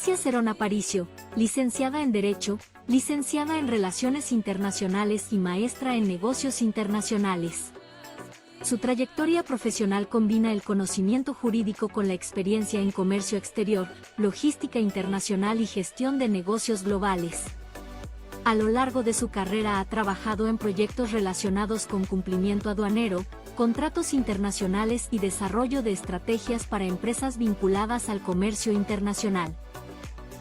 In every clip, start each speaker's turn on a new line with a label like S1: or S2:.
S1: Leticia Cerón Aparicio, licenciada en Derecho, licenciada en Relaciones Internacionales y maestra en Negocios Internacionales. Su trayectoria profesional combina el conocimiento jurídico con la experiencia en comercio exterior, logística internacional y gestión de negocios globales. A lo largo de su carrera ha trabajado en proyectos relacionados con cumplimiento aduanero, contratos internacionales y desarrollo de estrategias para empresas vinculadas al comercio internacional.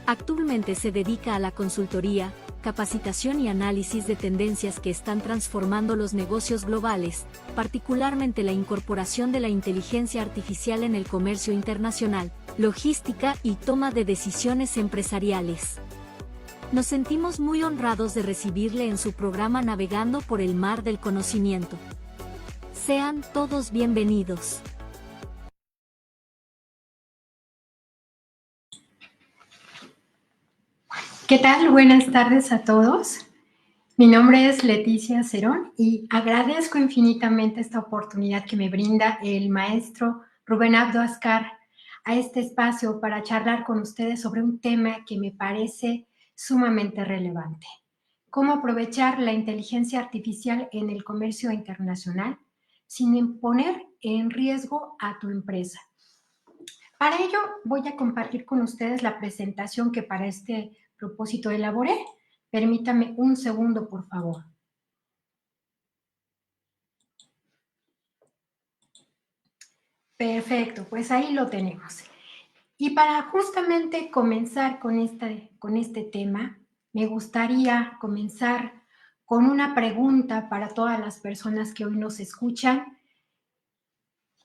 S1: Actualmente se dedica a la consultoría, capacitación y análisis de tendencias que están transformando los negocios globales, particularmente la incorporación de la inteligencia artificial en el comercio internacional, logística y toma de decisiones empresariales. Nos sentimos muy honrados de recibirle en su programa Navegando por el Mar del Conocimiento. Sean todos bienvenidos.
S2: ¿Qué tal? Buenas tardes a todos. Mi nombre es Leticia Cerón y agradezco infinitamente esta oportunidad que me brinda el maestro Rubén Abdo Ascar a este espacio para charlar con ustedes sobre un tema que me parece sumamente relevante. ¿Cómo aprovechar la inteligencia artificial en el comercio internacional sin poner en riesgo a tu empresa? Para ello voy a compartir con ustedes la presentación que para este propósito elaboré. Permítame un segundo, por favor. Perfecto, pues ahí lo tenemos. Y para justamente comenzar con este tema, me gustaría comenzar con una pregunta para todas las personas que hoy nos escuchan.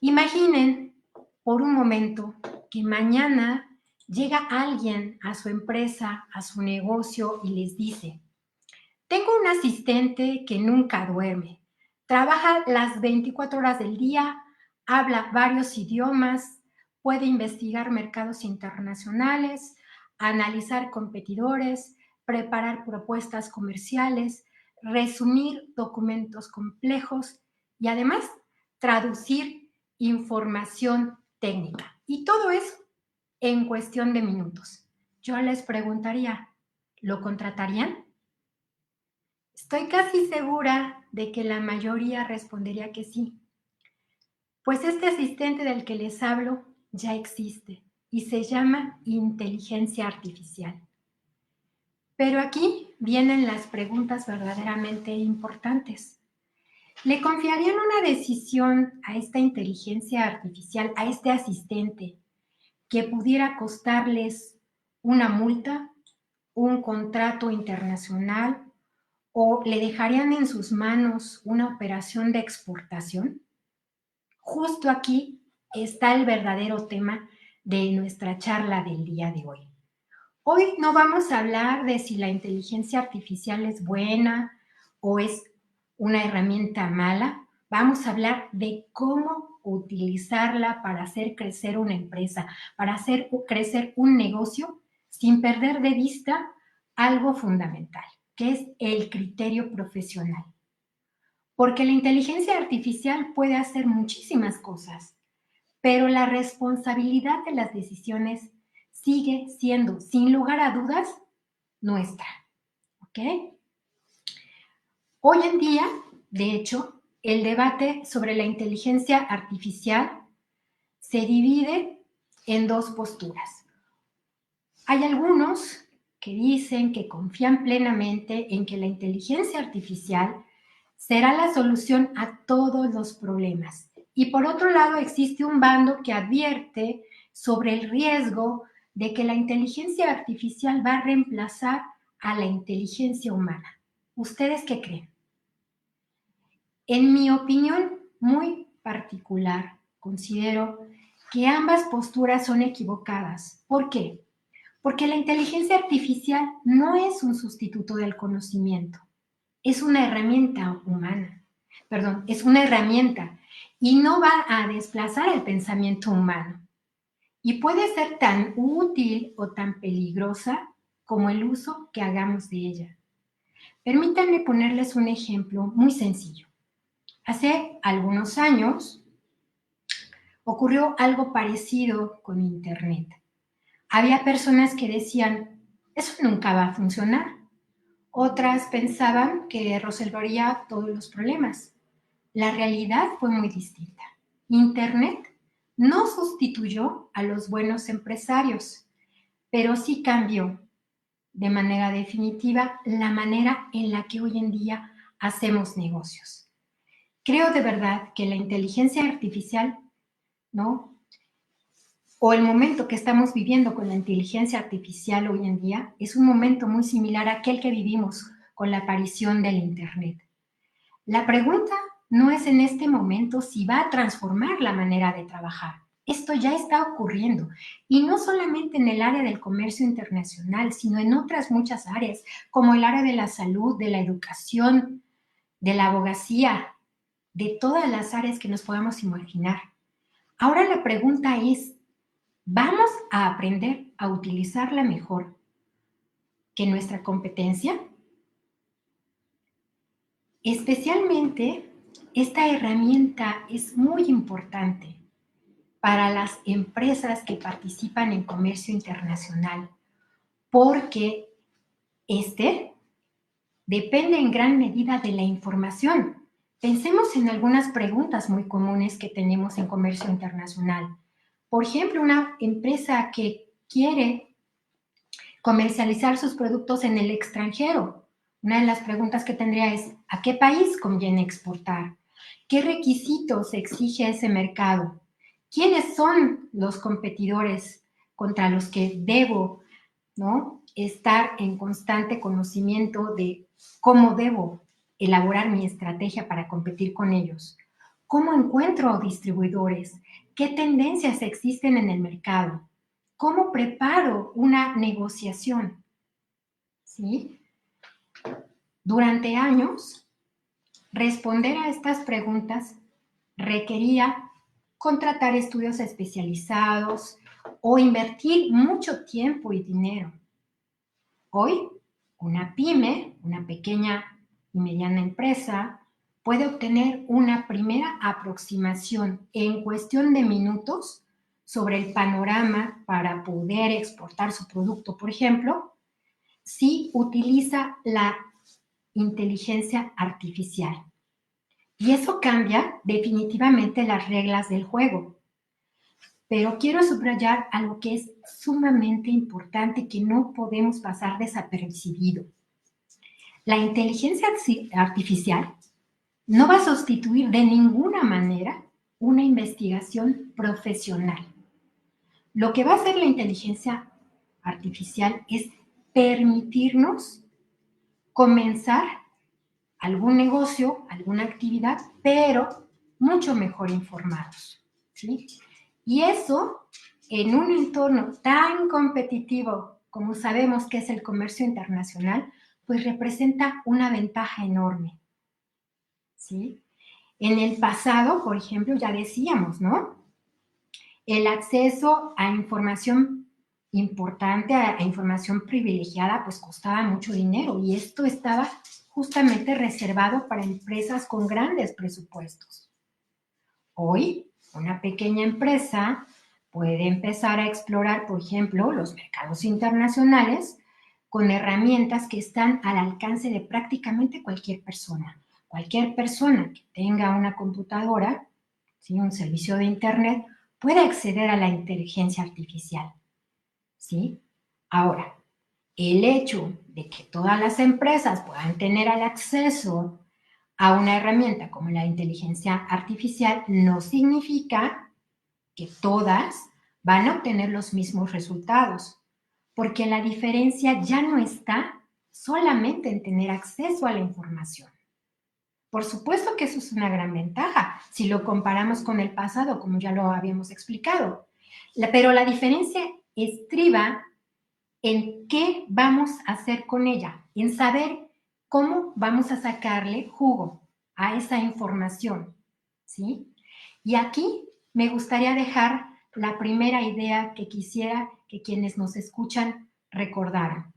S2: Imaginen por un momento que mañana llega alguien a su empresa, a su negocio y les dice: tengo un asistente que nunca duerme, trabaja las 24 horas del día, habla varios idiomas, puede investigar mercados internacionales, analizar competidores, preparar propuestas comerciales, resumir documentos complejos y además traducir información técnica. Y todo eso en cuestión de minutos. Yo les preguntaría, ¿lo contratarían? Estoy casi segura de que la mayoría respondería que sí, pues este asistente del que les hablo ya existe y se llama inteligencia artificial. Pero aquí vienen las preguntas verdaderamente importantes. ¿Le confiarían una decisión a esta inteligencia artificial, a este asistente, que pudiera costarles una multa, un contrato internacional, o le dejarían en sus manos una operación de exportación? Justo aquí está el verdadero tema de nuestra charla del día de hoy. Hoy no vamos a hablar de si la inteligencia artificial es buena o es una herramienta mala. Vamos a hablar de cómo utilizarla para hacer crecer una empresa, para hacer crecer un negocio sin perder de vista algo fundamental, que es el criterio profesional. Porque la inteligencia artificial puede hacer muchísimas cosas, pero la responsabilidad de las decisiones sigue siendo, sin lugar a dudas, nuestra. ¿Ok? Hoy en día, de hecho, el debate sobre la inteligencia artificial se divide en dos posturas. Hay algunos que dicen que confían plenamente en que la inteligencia artificial será la solución a todos los problemas. Y por otro lado, existe un bando que advierte sobre el riesgo de que la inteligencia artificial va a reemplazar a la inteligencia humana. ¿Ustedes qué creen? En mi opinión muy particular, considero que ambas posturas son equivocadas. ¿Por qué? Porque la inteligencia artificial no es un sustituto del conocimiento, es una herramienta humana, es una herramienta y no va a desplazar el pensamiento humano. Y puede ser tan útil o tan peligrosa como el uso que hagamos de ella. Permítanme ponerles un ejemplo muy sencillo. Hace algunos años ocurrió algo parecido con Internet. Había personas que decían, eso nunca va a funcionar. Otras pensaban que resolvería todos los problemas. La realidad fue muy distinta. Internet no sustituyó a los buenos empresarios, pero sí cambió de manera definitiva la manera en la que hoy en día hacemos negocios. Creo de verdad que la inteligencia artificial, ¿no? O el momento que estamos viviendo con la inteligencia artificial hoy en día es un momento muy similar a aquel que vivimos con la aparición del Internet. La pregunta no es en este momento si va a transformar la manera de trabajar. Esto ya está ocurriendo y no solamente en el área del comercio internacional, sino en otras muchas áreas, como el área de la salud, de la educación, de la abogacía, de todas las áreas que nos podamos imaginar. Ahora la pregunta es, ¿vamos a aprender a utilizarla mejor que nuestra competencia? Especialmente, esta herramienta es muy importante para las empresas que participan en comercio internacional, porque este depende en gran medida de la información. Pensemos en algunas preguntas muy comunes que tenemos en comercio internacional. Por ejemplo, una empresa que quiere comercializar sus productos en el extranjero. Una de las preguntas que tendría es, ¿a qué país conviene exportar? ¿Qué requisitos exige ese mercado? ¿Quiénes son los competidores contra los que debo, ¿no?, estar en constante conocimiento de cómo debo elaborar mi estrategia para competir con ellos? ¿Cómo encuentro distribuidores? ¿Qué tendencias existen en el mercado? ¿Cómo preparo una negociación? ¿Sí? Durante años, responder a estas preguntas requería contratar estudios especializados o invertir mucho tiempo y dinero. Hoy, una pyme, una pequeña y mediana empresa, puede obtener una primera aproximación en cuestión de minutos sobre el panorama para poder exportar su producto, por ejemplo, si utiliza la inteligencia artificial. Y eso cambia definitivamente las reglas del juego. Pero quiero subrayar algo que es sumamente importante que no podemos pasar desapercibido. La inteligencia artificial no va a sustituir de ninguna manera una investigación profesional. Lo que va a hacer la inteligencia artificial es permitirnos comenzar algún negocio, alguna actividad, pero mucho mejor informados, ¿sí? Y eso, en un entorno tan competitivo como sabemos que es el comercio internacional, pues representa una ventaja enorme, ¿sí? En el pasado, por ejemplo, ya decíamos, ¿no? El acceso a información importante, a información privilegiada, pues costaba mucho dinero y esto estaba justamente reservado para empresas con grandes presupuestos. Hoy, una pequeña empresa puede empezar a explorar, por ejemplo, los mercados internacionales con herramientas que están al alcance de prácticamente cualquier persona. Cualquier persona que tenga una computadora, ¿sí?, un servicio de Internet, puede acceder a la inteligencia artificial, ¿sí? Ahora, el hecho de que todas las empresas puedan tener el acceso a una herramienta como la inteligencia artificial no significa que todas van a obtener los mismos resultados, porque la diferencia ya no está solamente en tener acceso a la información. Por supuesto que eso es una gran ventaja si lo comparamos con el pasado, como ya lo habíamos explicado. Pero la diferencia estriba en qué vamos a hacer con ella, en saber cómo vamos a sacarle jugo a esa información, ¿sí? Y aquí me gustaría dejar la primera idea que quisiera que quienes nos escuchan recordaran,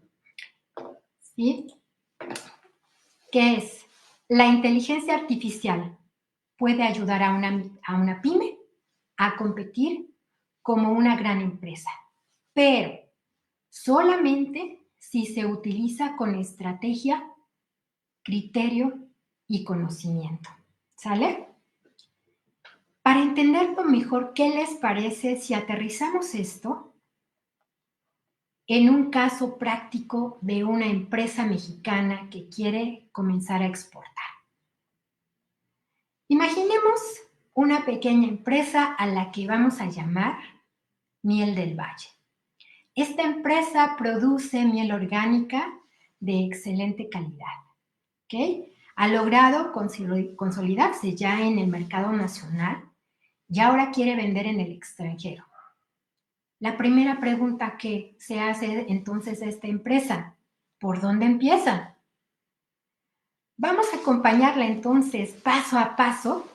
S2: ¿sí? Que es, la inteligencia artificial puede ayudar a una pyme a competir como una gran empresa, pero solamente si se utiliza con estrategia, criterio y conocimiento. ¿Sale? Para entenderlo mejor, ¿qué les parece si aterrizamos esto en un caso práctico de una empresa mexicana que quiere comenzar a exportar? Imaginemos una pequeña empresa a la que vamos a llamar Miel del Valle. Esta empresa produce miel orgánica de excelente calidad, ¿ok? Ha logrado consolidarse ya en el mercado nacional y ahora quiere vender en el extranjero. La primera pregunta que se hace entonces a esta empresa, ¿por dónde empieza? Vamos a acompañarla entonces paso a paso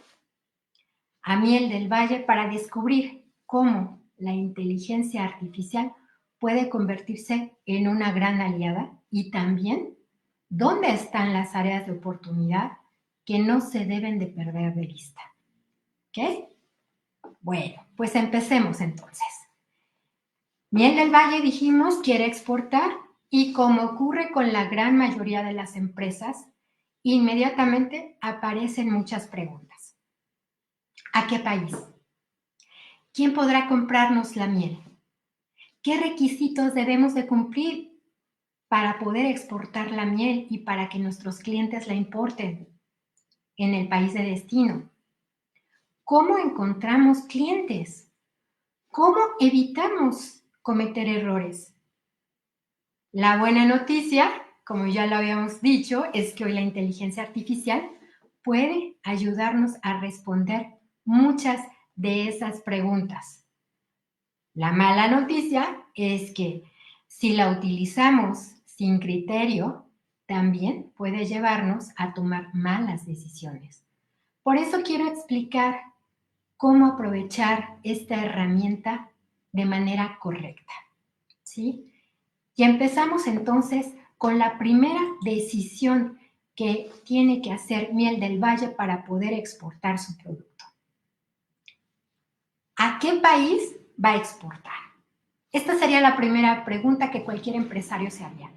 S2: a Miel del Valle para descubrir cómo la inteligencia artificial puede convertirse en una gran aliada y también dónde están las áreas de oportunidad que no se deben de perder de vista. ¿Ok? Bueno, pues empecemos entonces. Miel del Valle, dijimos, quiere exportar y como ocurre con la gran mayoría de las empresas, inmediatamente aparecen muchas preguntas. ¿A qué país? ¿Quién podrá comprarnos la miel? ¿Qué requisitos debemos de cumplir para poder exportar la miel y para que nuestros clientes la importen en el país de destino? ¿Cómo encontramos clientes? ¿Cómo evitamos cometer errores? La buena noticia, como ya lo habíamos dicho, es que hoy la inteligencia artificial puede ayudarnos a responder muchas de esas preguntas. La mala noticia es que si la utilizamos sin criterio, también puede llevarnos a tomar malas decisiones. Por eso quiero explicar cómo aprovechar esta herramienta de manera correcta, ¿sí? Y empezamos entonces con la primera decisión que tiene que hacer Miel del Valle para poder exportar su producto. ¿A qué país va a exportar? Esta sería la primera pregunta que cualquier empresario se haría.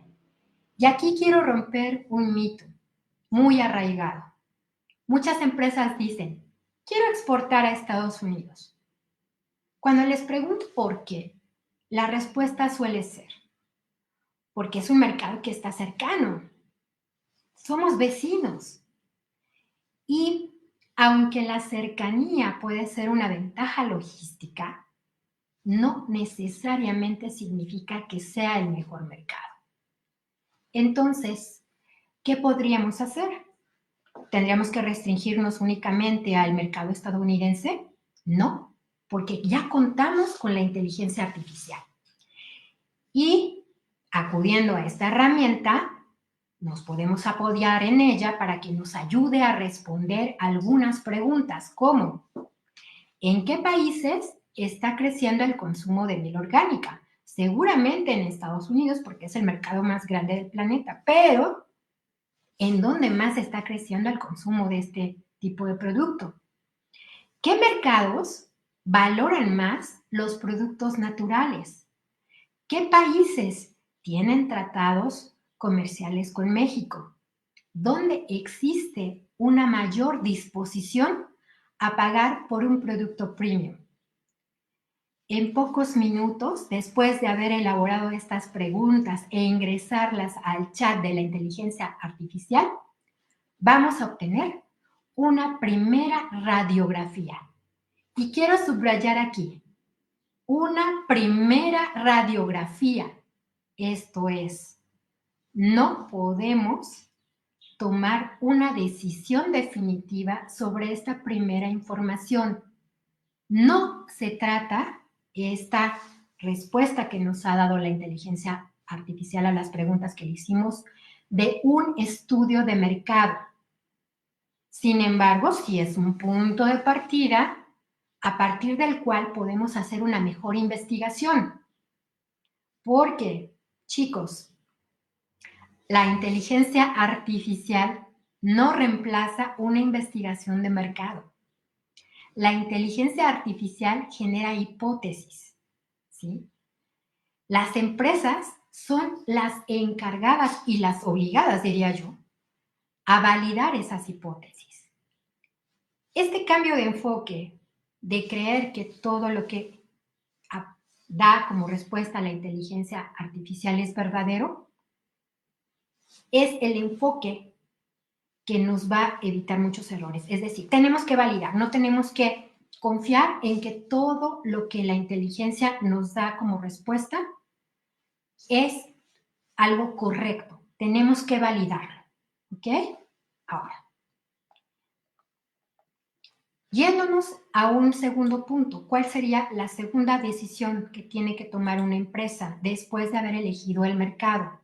S2: Y aquí quiero romper un mito muy arraigado. Muchas empresas dicen, quiero exportar a Estados Unidos. Cuando les pregunto por qué, la respuesta suele ser, porque es un mercado que está cercano. Somos vecinos. Y aunque la cercanía puede ser una ventaja logística, no necesariamente significa que sea el mejor mercado. Entonces, ¿qué podríamos hacer? ¿Tendríamos que restringirnos únicamente al mercado estadounidense? No, porque ya contamos con la inteligencia artificial. Y acudiendo a esta herramienta, nos podemos apoyar en ella para que nos ayude a responder algunas preguntas como ¿en qué países está creciendo el consumo de miel orgánica? Seguramente en Estados Unidos porque es el mercado más grande del planeta, pero ¿en dónde más está creciendo el consumo de este tipo de producto? ¿Qué mercados valoran más los productos naturales? ¿Qué países tienen tratados comerciales con México? ¿Dónde existe una mayor disposición a pagar por un producto premium? En pocos minutos, después de haber elaborado estas preguntas e ingresarlas al chat de la inteligencia artificial, vamos a obtener una primera radiografía. Y quiero subrayar aquí, una primera radiografía. Esto es, no podemos tomar una decisión definitiva sobre esta primera información. No se trata esta respuesta que nos ha dado la inteligencia artificial a las preguntas que le hicimos de un estudio de mercado. Sin embargo, sí es un punto de partida a partir del cual podemos hacer una mejor investigación. Porque, chicos, la inteligencia artificial no reemplaza una investigación de mercado. La inteligencia artificial genera hipótesis, ¿sí? Las empresas son las encargadas y las obligadas, diría yo, a validar esas hipótesis. Este cambio de enfoque, de creer que todo lo que da como respuesta a la inteligencia artificial es verdadero, es el enfoque que nos va a evitar muchos errores. Es decir, tenemos que validar, no tenemos que confiar en que todo lo que la inteligencia nos da como respuesta es algo correcto. Tenemos que validarlo, ¿ok? Ahora, yéndonos a un segundo punto, ¿cuál sería la segunda decisión que tiene que tomar una empresa después de haber elegido el mercado?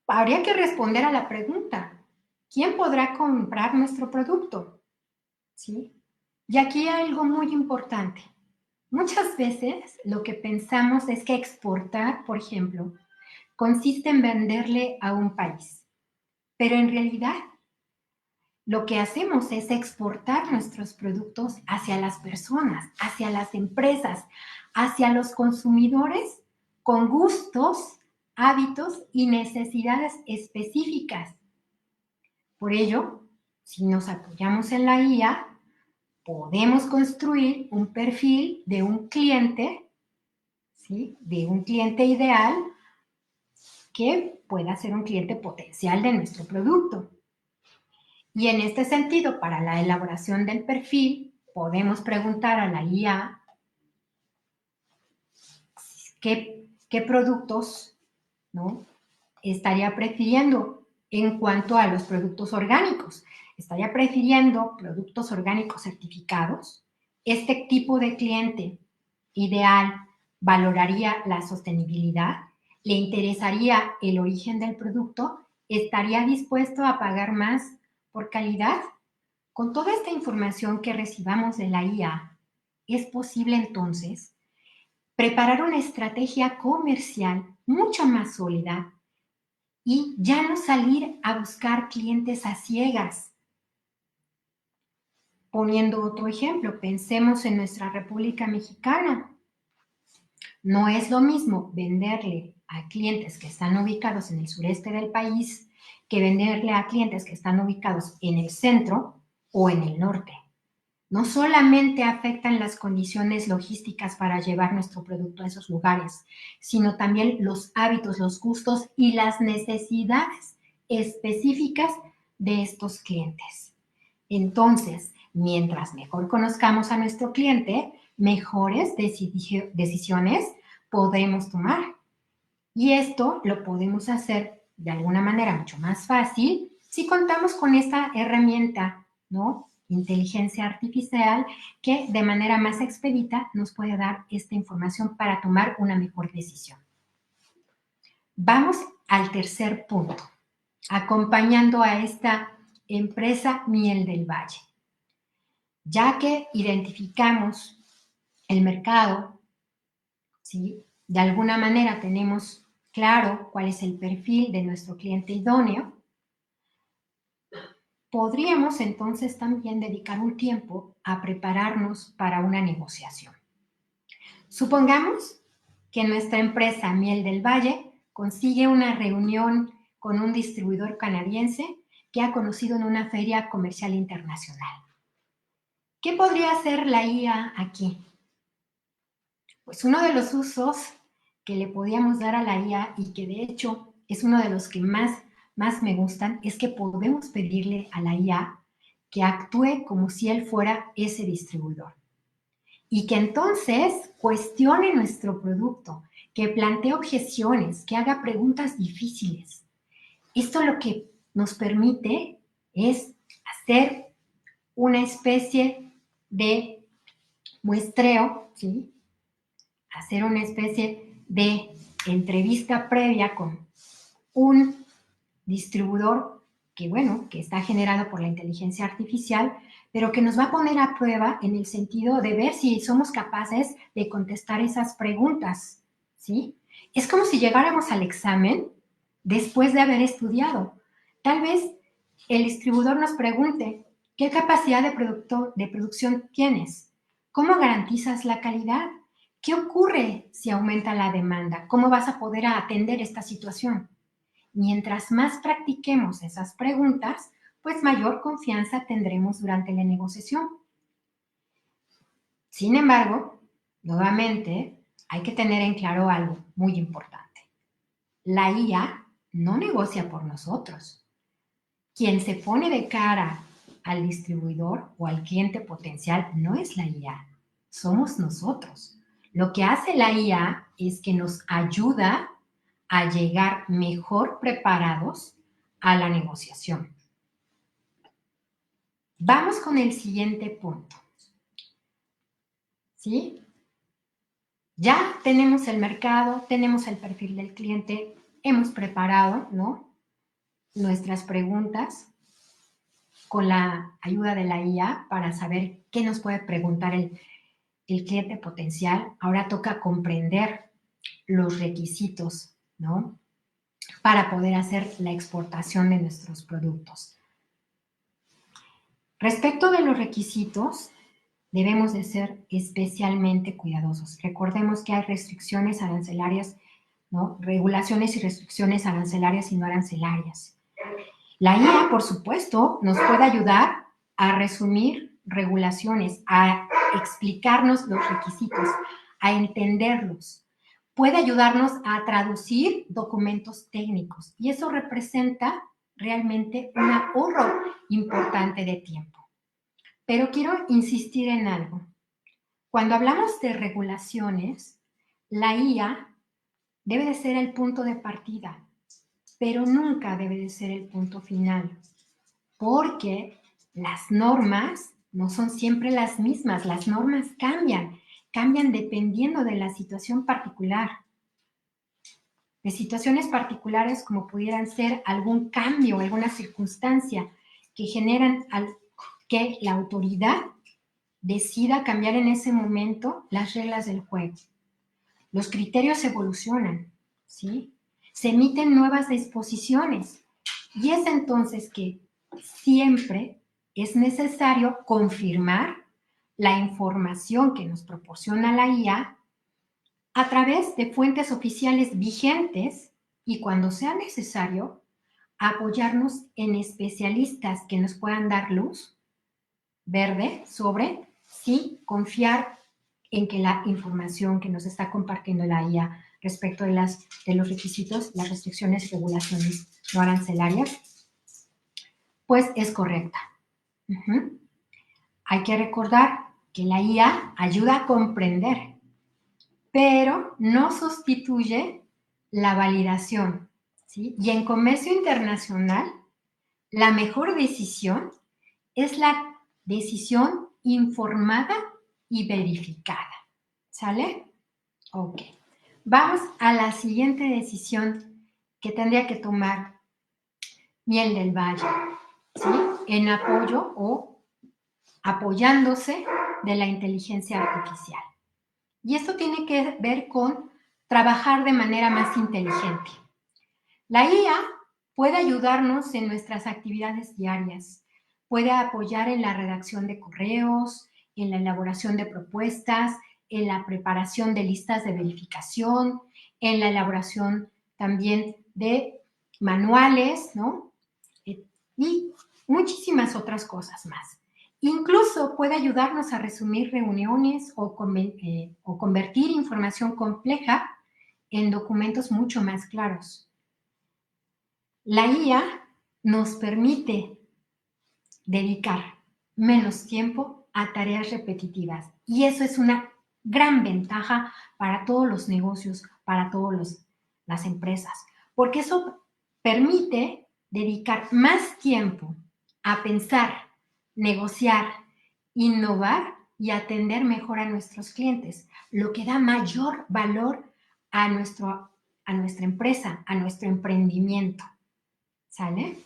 S2: Habría que responder a la pregunta, ¿quién podrá comprar nuestro producto? ¿Sí? Y aquí hay algo muy importante. Muchas veces lo que pensamos es que exportar, por ejemplo, consiste en venderle a un país, pero en realidad lo que hacemos es exportar nuestros productos hacia las personas, hacia las empresas, hacia los consumidores con gustos, hábitos y necesidades específicas. Por ello, si nos apoyamos en la IA, podemos construir un perfil de un cliente, ¿sí? De un cliente ideal que pueda ser un cliente potencial de nuestro producto. Y en este sentido, para la elaboración del perfil, podemos preguntar a la IA qué productos, ¿no?, estaría prefiriendo en cuanto a los productos orgánicos. ¿Estaría prefiriendo productos orgánicos certificados? ¿Este tipo de cliente ideal valoraría la sostenibilidad? ¿Le interesaría el origen del producto? ¿Estaría dispuesto a pagar más por calidad? Con toda esta información que recibamos de la IA, es posible entonces preparar una estrategia comercial mucho más sólida y ya no salir a buscar clientes a ciegas. Poniendo otro ejemplo, pensemos en nuestra República Mexicana. No es lo mismo venderle a clientes que están ubicados en el sureste del país que venderle a clientes que están ubicados en el centro o en el norte. No solamente afectan las condiciones logísticas para llevar nuestro producto a esos lugares, sino también los hábitos, los gustos y las necesidades específicas de estos clientes. Entonces, mientras mejor conozcamos a nuestro cliente, mejores decisiones podremos tomar. Y esto lo podemos hacer de alguna manera mucho más fácil si contamos con esta herramienta, ¿no?, inteligencia artificial, que de manera más expedita nos puede dar esta información para tomar una mejor decisión. Vamos al tercer punto, acompañando a esta empresa Miel del Valle. Ya que identificamos el mercado, ¿sí?, de alguna manera tenemos claro cuál es el perfil de nuestro cliente idóneo, podríamos entonces también dedicar un tiempo a prepararnos para una negociación. Supongamos que nuestra empresa Miel del Valle consigue una reunión con un distribuidor canadiense que ha conocido en una feria comercial internacional. ¿Qué podría hacer la IA aquí? Pues uno de los usos que le podíamos dar a la IA y que de hecho es uno de los que más me gustan es que podemos pedirle a la IA que actúe como si él fuera ese distribuidor y que entonces cuestione nuestro producto, que plantee objeciones, que haga preguntas difíciles. Esto lo que nos permite es hacer una especie de muestreo, ¿sí?, hacer una especie de entrevista previa con un distribuidor que, bueno, que está generado por la inteligencia artificial, pero que nos va a poner a prueba en el sentido de ver si somos capaces de contestar esas preguntas, ¿sí? Es como si llegáramos al examen después de haber estudiado. Tal vez el distribuidor nos pregunte, ¿qué capacidad de producción tienes? ¿Cómo garantizas la calidad? ¿Qué ocurre si aumenta la demanda? ¿Cómo vas a poder atender esta situación? Mientras más practiquemos esas preguntas, pues mayor confianza tendremos durante la negociación. Sin embargo, nuevamente, hay que tener en claro algo muy importante. La IA no negocia por nosotros. Quien se pone de cara al distribuidor o al cliente potencial no es la IA, somos nosotros. Lo que hace la IA es que nos ayuda a llegar mejor preparados a la negociación. Vamos con el siguiente punto. ¿Sí? Ya tenemos el mercado, tenemos el perfil del cliente, hemos preparado, ¿no?, nuestras preguntas con la ayuda de la IA para saber qué nos puede preguntar el cliente potencial. Ahora toca comprender los requisitos, ¿no?, para poder hacer la exportación de nuestros productos. Respecto de los requisitos, debemos de ser especialmente cuidadosos. Recordemos que hay restricciones arancelarias, ¿no?, regulaciones y restricciones arancelarias y no arancelarias. La IA, por supuesto, nos puede ayudar a resumir regulaciones, a explicarnos los requisitos, a entenderlos. Puede ayudarnos a traducir documentos técnicos y eso representa realmente un ahorro importante de tiempo. Pero quiero insistir en algo. Cuando hablamos de regulaciones, la IA debe de ser el punto de partida, pero nunca debe de ser el punto final, porque las normas no son siempre las mismas, las normas cambian dependiendo de la situación particular. De situaciones particulares como pudieran ser algún cambio, alguna circunstancia que generan que la autoridad decida cambiar en ese momento las reglas del juego. Los criterios evolucionan, ¿sí? Se emiten nuevas disposiciones y es entonces que siempre es necesario confirmar la información que nos proporciona la IA a través de fuentes oficiales vigentes y cuando sea necesario apoyarnos en especialistas que nos puedan dar luz verde sobre si confiar en que la información que nos está compartiendo la IA respecto de los requisitos, las restricciones y regulaciones no arancelarias, pues es correcta. Hay que recordar que la IA ayuda a comprender, pero no sustituye la validación, ¿sí? Y en comercio internacional, la mejor decisión es la decisión informada y verificada. ¿Sale? Ok. Vamos a la siguiente decisión que tendría que tomar Miel del Valle, ¿sí? En apoyo o apoyándose de la inteligencia artificial. Y esto tiene que ver con trabajar de manera más inteligente. La IA puede ayudarnos en nuestras actividades diarias, puede apoyar en la redacción de correos, en la elaboración de propuestas, en la preparación de listas de verificación, en la elaboración también de manuales, ¿no? Y muchísimas otras cosas más. Incluso puede ayudarnos a resumir reuniones o convertir información compleja en documentos mucho más claros. La IA nos permite dedicar menos tiempo a tareas repetitivas y eso es una gran ventaja para todos los negocios, para todas las empresas, porque eso permite dedicar más tiempo a pensar, negociar, innovar y atender mejor a nuestros clientes, lo que da mayor valor a nuestra empresa, a nuestro emprendimiento. ¿Sale?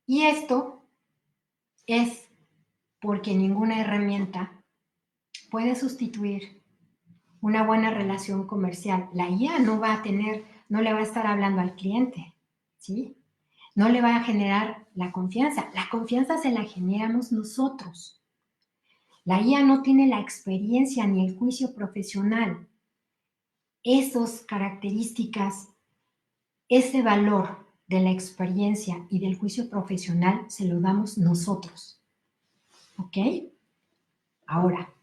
S2: Y esto es porque ninguna herramienta puede sustituir una buena relación comercial. La IA no le va a estar hablando al cliente, ¿sí? no le va a generar la confianza. La confianza se la generamos nosotros. La IA no tiene la experiencia ni el juicio profesional. Esas características, ese valor de la experiencia y del juicio profesional se lo damos nosotros. ¿Ok? Ahora,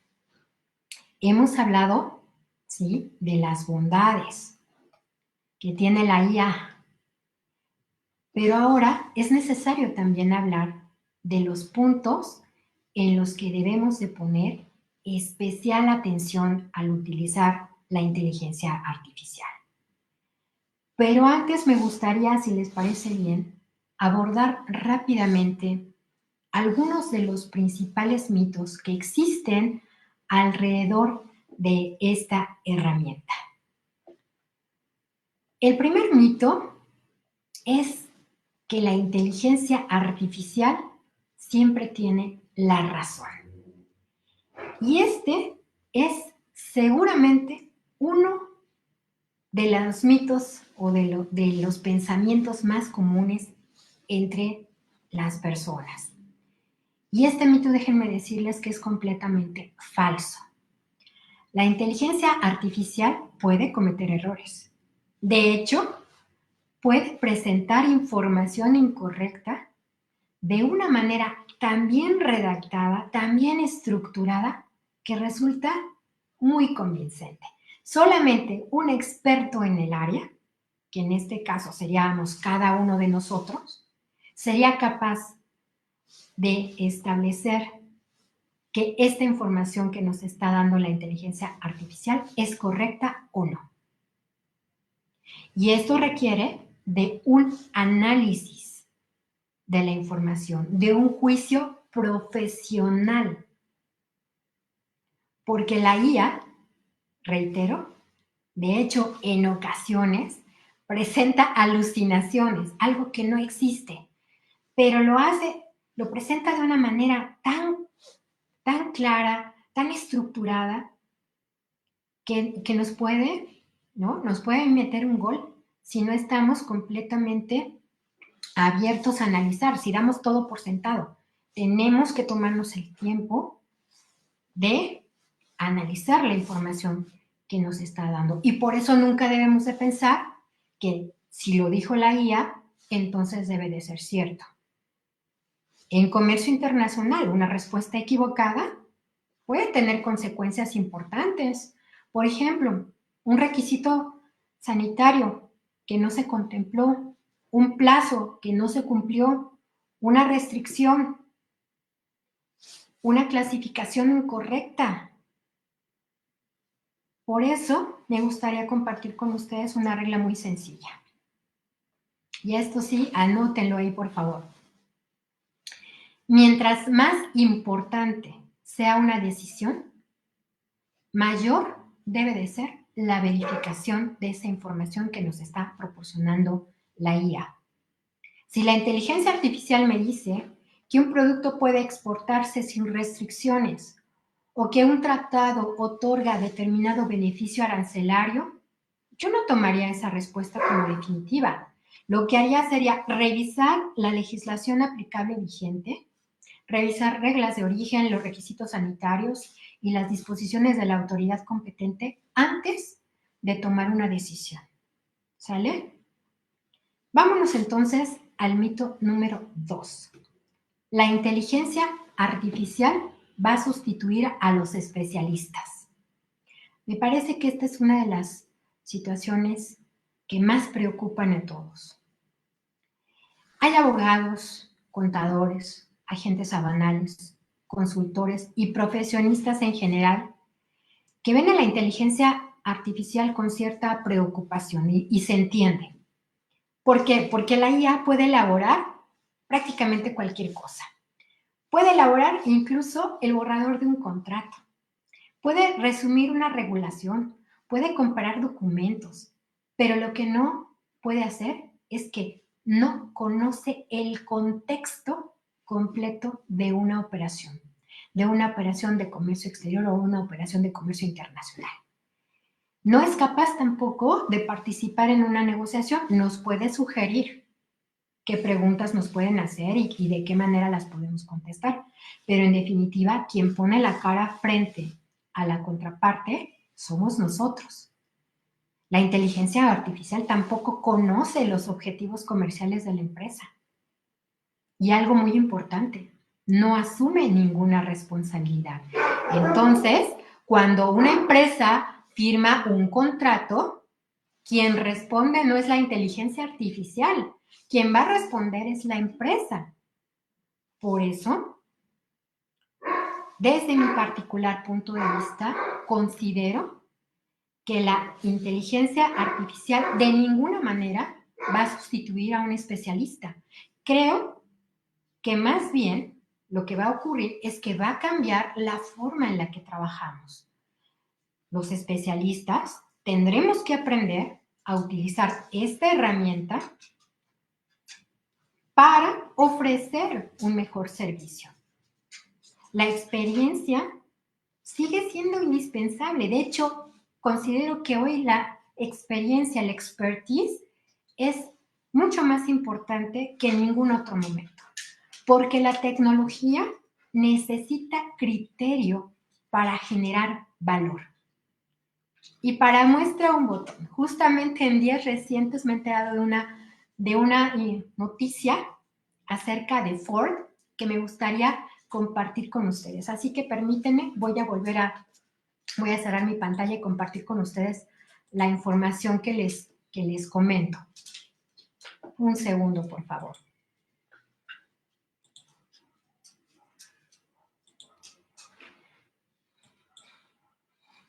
S2: hemos hablado, ¿sí?, de las bondades que tiene la IA, pero ahora es necesario también hablar de los puntos en los que debemos de poner especial atención al utilizar la inteligencia artificial. Pero antes me gustaría, si les parece bien, abordar rápidamente algunos de los principales mitos que existen alrededor de esta herramienta. El primer mito es que la inteligencia artificial siempre tiene la razón. Y este es seguramente uno de los mitos o de los pensamientos más comunes entre las personas. Y este mito, déjenme decirles que es completamente falso. La inteligencia artificial puede cometer errores. De hecho, puede presentar información incorrecta de una manera tan bien redactada, tan bien estructurada, que resulta muy convincente. Solamente un experto en el área, que en este caso seríamos cada uno de nosotros, sería capaz de establecer que esta información que nos está dando la inteligencia artificial es correcta o no. Y esto requiere de un análisis de la información, de un juicio profesional. Porque la IA, reitero, de hecho, en ocasiones presenta alucinaciones, algo que no existe, pero lo presenta de una manera tan clara, tan estructurada, que nos puede, ¿no?, nos puede meter un gol si no estamos completamente abiertos a analizar, si damos todo por sentado. Tenemos que tomarnos el tiempo de analizar la información que nos está dando. Y por eso nunca debemos de pensar que si lo dijo la IA, entonces debe de ser cierto. En comercio internacional, una respuesta equivocada puede tener consecuencias importantes. Por ejemplo, un requisito sanitario que no se contempló, un plazo que no se cumplió, una restricción, una clasificación incorrecta. Por eso me gustaría compartir con ustedes una regla muy sencilla. Y esto sí, anótenlo ahí, por favor. Mientras más importante sea una decisión, mayor debe de ser la verificación de esa información que nos está proporcionando la IA. Si la inteligencia artificial me dice que un producto puede exportarse sin restricciones o que un tratado otorga determinado beneficio arancelario, yo no tomaría esa respuesta como definitiva. Lo que haría sería revisar la legislación aplicable vigente, revisar reglas de origen, los requisitos sanitarios y las disposiciones de la autoridad competente antes de tomar una decisión. ¿Sale? Vámonos entonces al mito número 2. La inteligencia artificial va a sustituir a los especialistas. Me parece que esta es una de las situaciones que más preocupan a todos. Hay abogados, contadores, agentes aduanales, consultores y profesionistas en general que ven a la inteligencia artificial con cierta preocupación y se entiende. ¿Por qué? Porque la IA puede elaborar prácticamente cualquier cosa. Puede elaborar incluso el borrador de un contrato. Puede resumir una regulación, puede comparar documentos, pero lo que no puede hacer es que no conoce el contexto completo de una operación de comercio exterior o una operación de comercio internacional. No es capaz tampoco de participar en una negociación, nos puede sugerir, qué preguntas nos pueden hacer y de qué manera las podemos contestar. Pero en definitiva, quien pone la cara frente a la contraparte somos nosotros. La inteligencia artificial tampoco conoce los objetivos comerciales de la empresa. Y algo muy importante, no asume ninguna responsabilidad. Entonces, cuando una empresa firma un contrato, quien responde no es la inteligencia artificial, quien va a responder es la empresa. Por eso, desde mi particular punto de vista, considero que la inteligencia artificial de ninguna manera va a sustituir a un especialista. Creo que más bien lo que va a ocurrir es que va a cambiar la forma en la que trabajamos. Los especialistas tendremos que aprender a utilizar esta herramienta para ofrecer un mejor servicio. La experiencia sigue siendo indispensable. De hecho, considero que hoy la experiencia, la expertise, es mucho más importante que en ningún otro momento, porque la tecnología necesita criterio para generar valor. Y para muestra un botón, justamente en días recientes me he enterado de una noticia acerca de Ford que me gustaría compartir con ustedes. Así que permítanme, voy a cerrar mi pantalla y compartir con ustedes la información que les comento. Un segundo, por favor.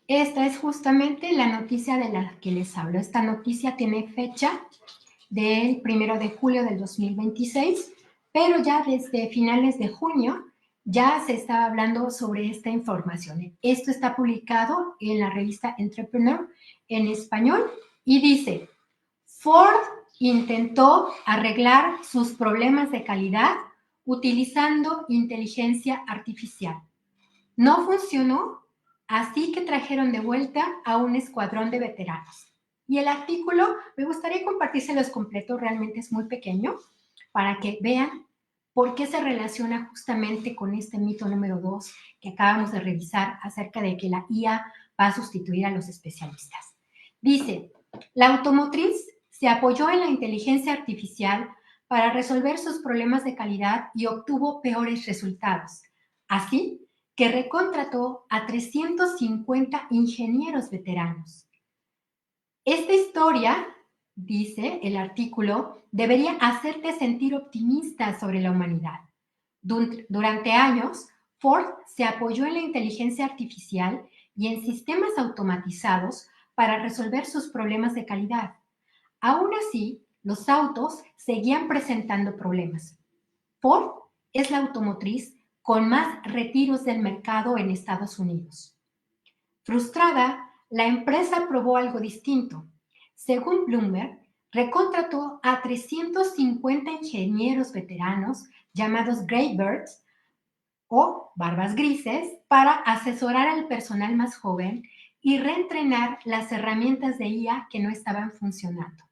S2: Esta es justamente la noticia de la que les hablo. Esta noticia tiene fecha del 1 de julio del 2026, pero ya desde finales de junio ya se estaba hablando sobre esta información. Esto está publicado en la revista Entrepreneur en español y dice: Ford intentó arreglar sus problemas de calidad utilizando inteligencia artificial. No funcionó, así que trajeron de vuelta a un escuadrón de veteranos. Y el artículo, me gustaría compartírselos completo, realmente es muy pequeño, para que vean por qué se relaciona justamente con este mito número 2 que acabamos de revisar acerca de que la IA va a sustituir a los especialistas. Dice, la automotriz se apoyó en la inteligencia artificial para resolver sus problemas de calidad y obtuvo peores resultados. Así que recontrató a 350 ingenieros veteranos. Esta historia, dice el artículo, debería hacerte sentir optimista sobre la humanidad. Durante años, Ford se apoyó en la inteligencia artificial y en sistemas automatizados para resolver sus problemas de calidad. Aún así, los autos seguían presentando problemas. Ford es la automotriz con más retiros del mercado en Estados Unidos. Frustrada, la empresa probó algo distinto. Según Bloomberg, recontrató a 350 ingenieros veteranos llamados Greybirds o barbas grises para asesorar al personal más joven y reentrenar las herramientas de IA que no estaban funcionando.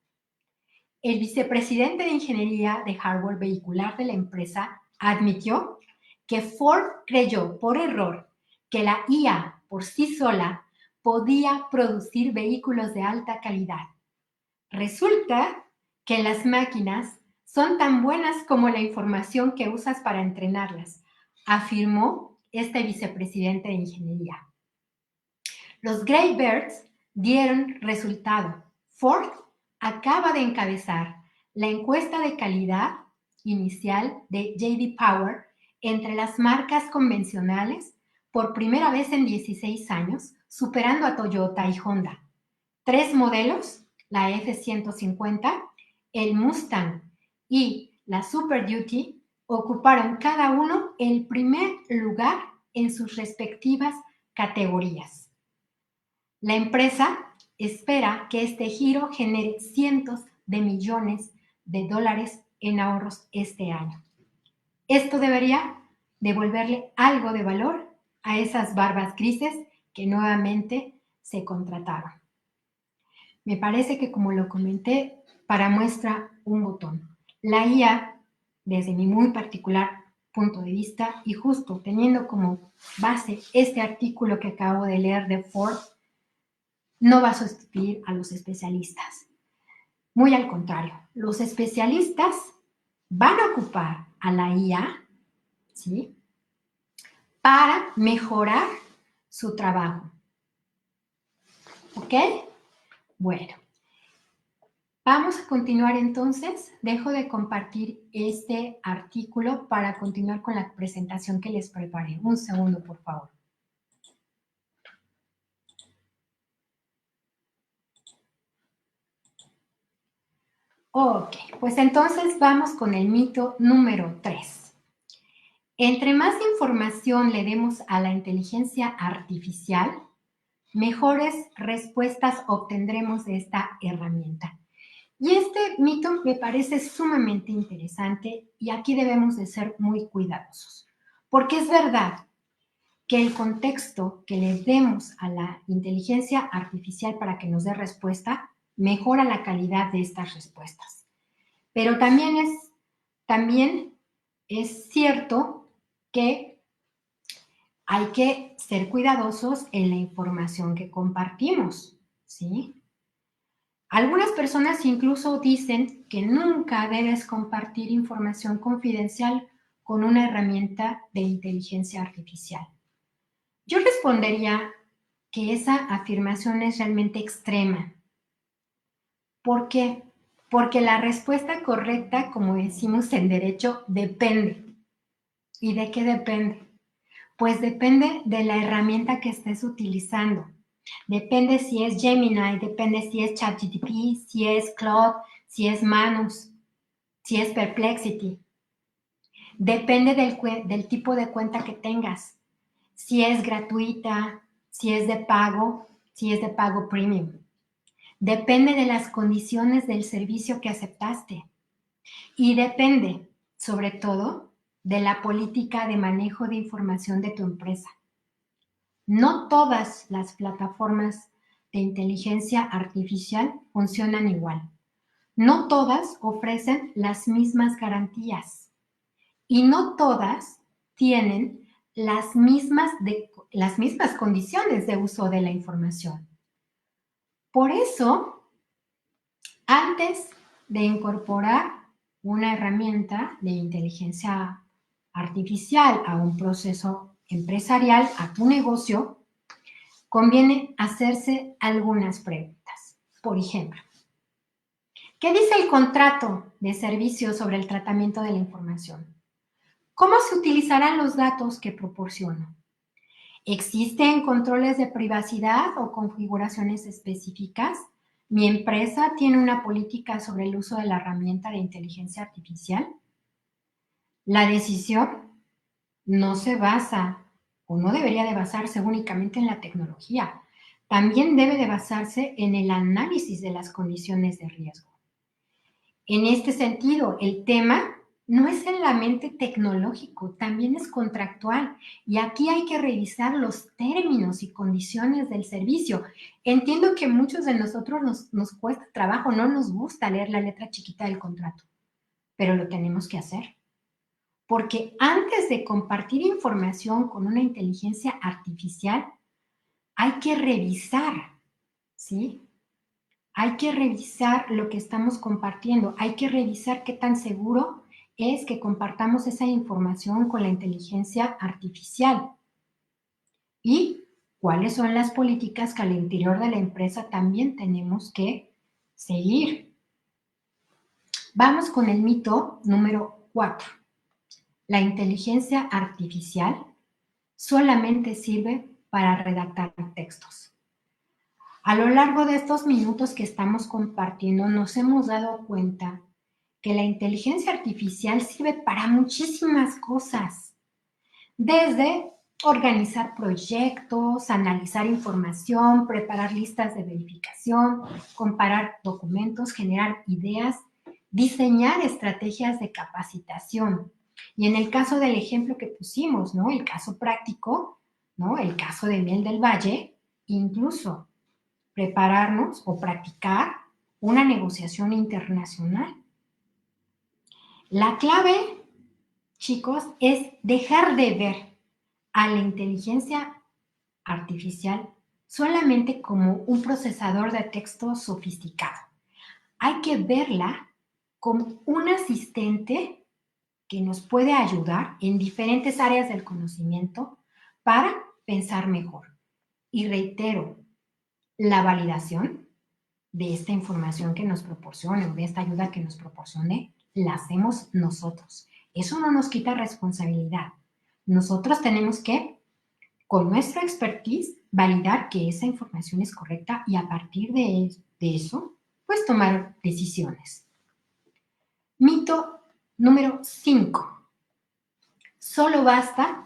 S2: El vicepresidente de ingeniería de hardware vehicular de la empresa admitió que Ford creyó por error que la IA por sí sola podía producir vehículos de alta calidad. Resulta que las máquinas son tan buenas como la información que usas para entrenarlas, afirmó este vicepresidente de ingeniería. Los Greybirds dieron resultado. Ford acaba de encabezar la encuesta de calidad inicial de J.D. Power entre las marcas convencionales por primera vez en 16 años, superando a Toyota y Honda. 3 modelos, la F-150, el Mustang y la Super Duty, ocuparon cada uno el primer lugar en sus respectivas categorías. La empresa espera que este giro genere cientos de millones de dólares en ahorros este año. Esto debería devolverle algo de valor a esas barbas grises que nuevamente se contrataron. Me parece que, como lo comenté, para muestra un botón. La IA, desde mi muy particular punto de vista, y justo teniendo como base este artículo que acabo de leer de Ford, no va a sustituir a los especialistas. Muy al contrario, los especialistas van a ocupar a la IA, ¿sí?, para mejorar su trabajo. ¿Ok? Bueno, vamos a continuar entonces. Dejo de compartir este artículo para continuar con la presentación que les preparé. Un segundo, por favor. Ok, pues entonces vamos con el mito número 3. Entre más información le demos a la inteligencia artificial, mejores respuestas obtendremos de esta herramienta. Y este mito me parece sumamente interesante y aquí debemos de ser muy cuidadosos, porque es verdad que el contexto que le demos a la inteligencia artificial para que nos dé respuesta mejora la calidad de estas respuestas. Pero también es cierto que hay que ser cuidadosos en la información que compartimos, ¿sí? Algunas personas incluso dicen que nunca debes compartir información confidencial con una herramienta de inteligencia artificial. Yo respondería que esa afirmación es realmente extrema. ¿Por qué? Porque la respuesta correcta, como decimos en derecho, depende. ¿Y de qué depende? Pues depende de la herramienta que estés utilizando. Depende si es Gemini, depende si es ChatGPT, si es Claude, si es Manus, si es Perplexity. Depende del tipo de cuenta que tengas. Si es gratuita, si es de pago premium. Depende de las condiciones del servicio que aceptaste. Y depende, sobre todo, de la política de manejo de información de tu empresa. No todas las plataformas de inteligencia artificial funcionan igual. No todas ofrecen las mismas garantías y no todas tienen las mismas condiciones de uso de la información. Por eso, antes de incorporar una herramienta de inteligencia artificial a un proceso empresarial, a tu negocio, conviene hacerse algunas preguntas. Por ejemplo, ¿qué dice el contrato de servicio sobre el tratamiento de la información? ¿Cómo se utilizarán los datos que proporciono? ¿Existen controles de privacidad o configuraciones específicas? ¿Mi empresa tiene una política sobre el uso de la herramienta de inteligencia artificial? La decisión no se basa o no debería de basarse únicamente en la tecnología. También debe de basarse en el análisis de las condiciones de riesgo. En este sentido, el tema no es solamente tecnológico, también es contractual. Y aquí hay que revisar los términos y condiciones del servicio. Entiendo que muchos de nosotros nos cuesta trabajo, no nos gusta leer la letra chiquita del contrato, pero lo tenemos que hacer. Porque antes de compartir información con una inteligencia artificial, hay que revisar, ¿sí? Hay que revisar lo que estamos compartiendo, hay que revisar qué tan seguro es que compartamos esa información con la inteligencia artificial y cuáles son las políticas que al interior de la empresa también tenemos que seguir. Vamos con el mito número 4. La inteligencia artificial solamente sirve para redactar textos. A lo largo de estos minutos que estamos compartiendo, nos hemos dado cuenta que la inteligencia artificial sirve para muchísimas cosas, desde organizar proyectos, analizar información, preparar listas de verificación, comparar documentos, generar ideas, diseñar estrategias de capacitación. Y en el caso del ejemplo que pusimos, ¿no? El caso práctico, ¿no? El caso de Miel del Valle, incluso prepararnos o practicar una negociación internacional. La clave, chicos, es dejar de ver a la inteligencia artificial solamente como un procesador de texto sofisticado. Hay que verla como un asistente que nos puede ayudar en diferentes áreas del conocimiento para pensar mejor. Y reitero, la validación de esta información que nos proporcione o de esta ayuda que nos proporcione, la hacemos nosotros. Eso no nos quita responsabilidad. Nosotros tenemos que, con nuestra expertise, validar que esa información es correcta y a partir de eso, pues tomar decisiones. Mito número 5. Solo basta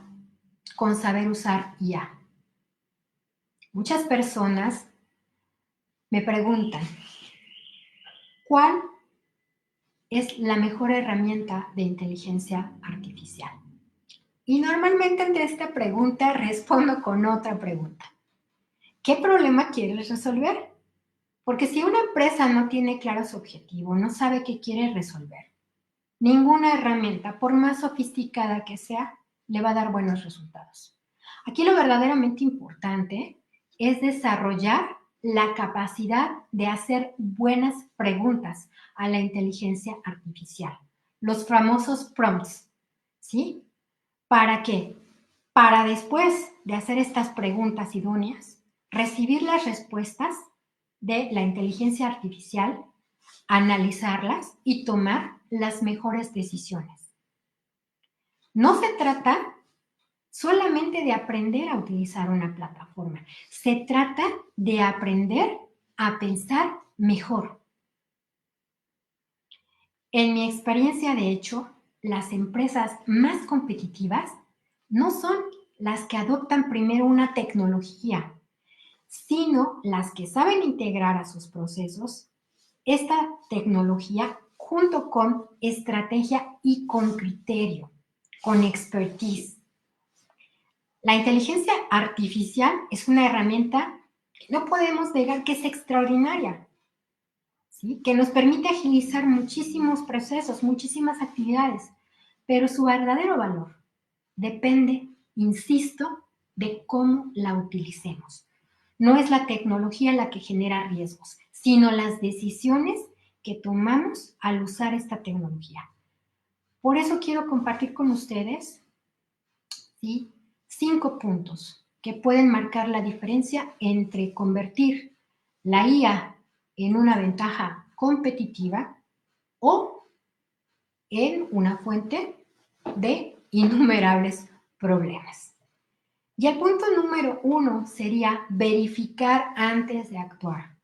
S2: con saber usar IA. Muchas personas me preguntan, ¿cuál es la mejor herramienta de inteligencia artificial? Y normalmente ante esta pregunta respondo con otra pregunta. ¿Qué problema quieres resolver? Porque si una empresa no tiene claro su objetivo, no sabe qué quiere resolver, ninguna herramienta, por más sofisticada que sea, le va a dar buenos resultados. Aquí lo verdaderamente importante es desarrollar la capacidad de hacer buenas preguntas a la inteligencia artificial, los famosos prompts, ¿sí? ¿Para qué? Para después de hacer estas preguntas idóneas, recibir las respuestas de la inteligencia artificial, analizarlas y tomar las mejores decisiones. No se trata solamente de aprender a utilizar una plataforma, se trata de aprender a pensar mejor. En mi experiencia, de hecho, las empresas más competitivas no son las que adoptan primero una tecnología, sino las que saben integrar a sus procesos esta tecnología junto con estrategia y con criterio, con expertise. La inteligencia artificial es una herramienta que no podemos negar que es extraordinaria, ¿sí? Que nos permite agilizar muchísimos procesos, muchísimas actividades, pero su verdadero valor depende, insisto, de cómo la utilicemos. No es la tecnología la que genera riesgos, sino las decisiones que tomamos al usar esta tecnología. Por eso quiero compartir con ustedes, ¿sí?, 5 puntos que pueden marcar la diferencia entre convertir la IA en una ventaja competitiva o en una fuente de innumerables problemas. Y el punto número 1 sería verificar antes de actuar.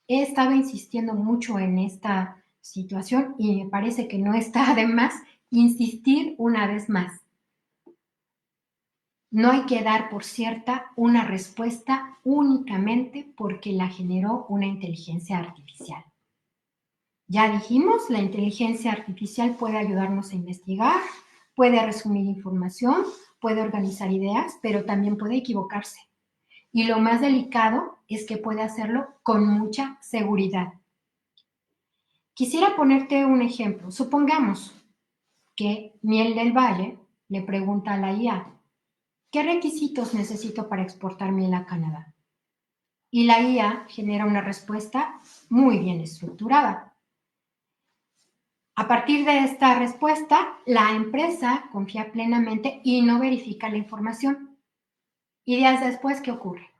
S2: He estado insistiendo mucho en esta situación y me parece que no está de más insistir una vez más. No hay que dar por cierta una respuesta únicamente porque la generó una inteligencia artificial. Ya dijimos, la inteligencia artificial puede ayudarnos a investigar, puede resumir información, puede organizar ideas, pero también puede equivocarse. Y lo más delicado es que puede hacerlo con mucha seguridad. Quisiera ponerte un ejemplo. Supongamos que Miel del Valle le pregunta a la IA, ¿qué requisitos necesito para exportar miel a Canadá? Y la IA genera una respuesta muy bien estructurada. A partir de esta respuesta, la empresa confía plenamente y no verifica la información. Y días después, ¿qué ocurre?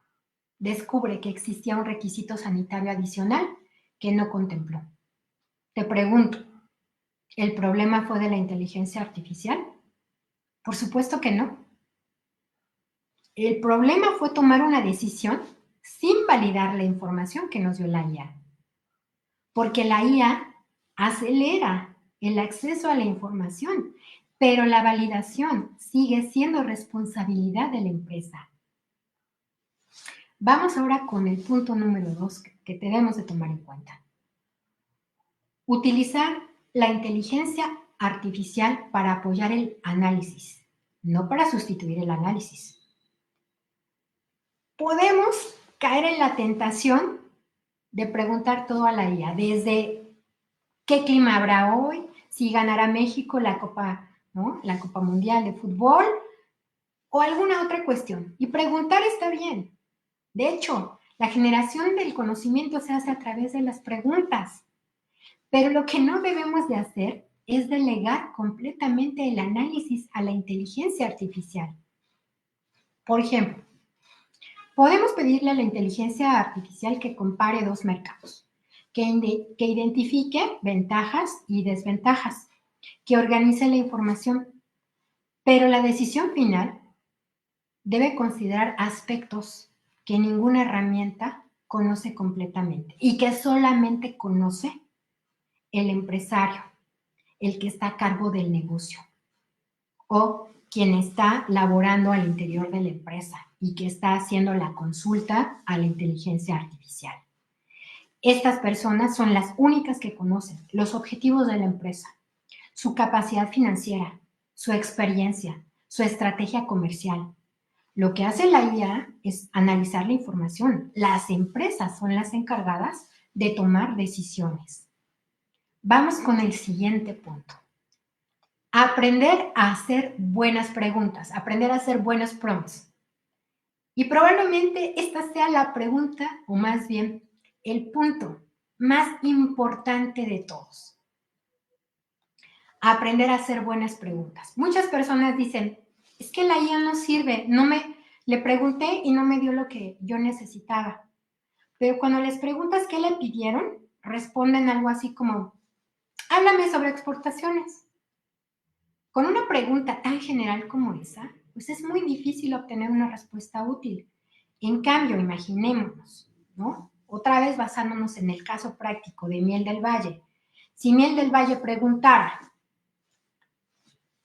S2: Descubre que existía un requisito sanitario adicional que no contempló. Te pregunto, ¿el problema fue de la inteligencia artificial? Por supuesto que no. El problema fue tomar una decisión sin validar la información que nos dio la IA. Porque la IA acelera el acceso a la información, pero la validación sigue siendo responsabilidad de la empresa. Vamos ahora con el punto número 2 que debemos de tomar en cuenta. Utilizar la inteligencia artificial para apoyar el análisis, no para sustituir el análisis. Podemos caer en la tentación de preguntar todo a la IA, desde ¿qué clima habrá hoy? si ganará México la Copa, ¿no? La Copa Mundial de Fútbol o alguna otra cuestión. Y preguntar está bien. De hecho, la generación del conocimiento se hace a través de las preguntas. Pero lo que no debemos de hacer es delegar completamente el análisis a la inteligencia artificial. Por ejemplo, podemos pedirle a la inteligencia artificial que compare dos mercados, que identifique ventajas y desventajas, que organice la información, pero la decisión final debe considerar aspectos que ninguna herramienta conoce completamente y que solamente conoce el empresario, el que está a cargo del negocio o quien está laborando al interior de la empresa y que está haciendo la consulta a la inteligencia artificial. Estas personas son las únicas que conocen los objetivos de la empresa, su capacidad financiera, su experiencia, su estrategia comercial. Lo que hace la IA es analizar la información. Las empresas son las encargadas de tomar decisiones. Vamos con el siguiente punto. Aprender a hacer buenas preguntas, aprender a hacer buenos prompts. Y probablemente esta sea la pregunta, o más bien el punto más importante de todos. Aprender a hacer buenas preguntas. Muchas personas dicen, es que la IA no sirve, le pregunté y no me dio lo que yo necesitaba. Pero cuando les preguntas qué le pidieron, responden algo así como, háblame sobre exportaciones. Con una pregunta tan general como esa, pues es muy difícil obtener una respuesta útil. En cambio, imaginémonos, ¿no? Otra vez basándonos en el caso práctico de Miel del Valle. Si Miel del Valle preguntara,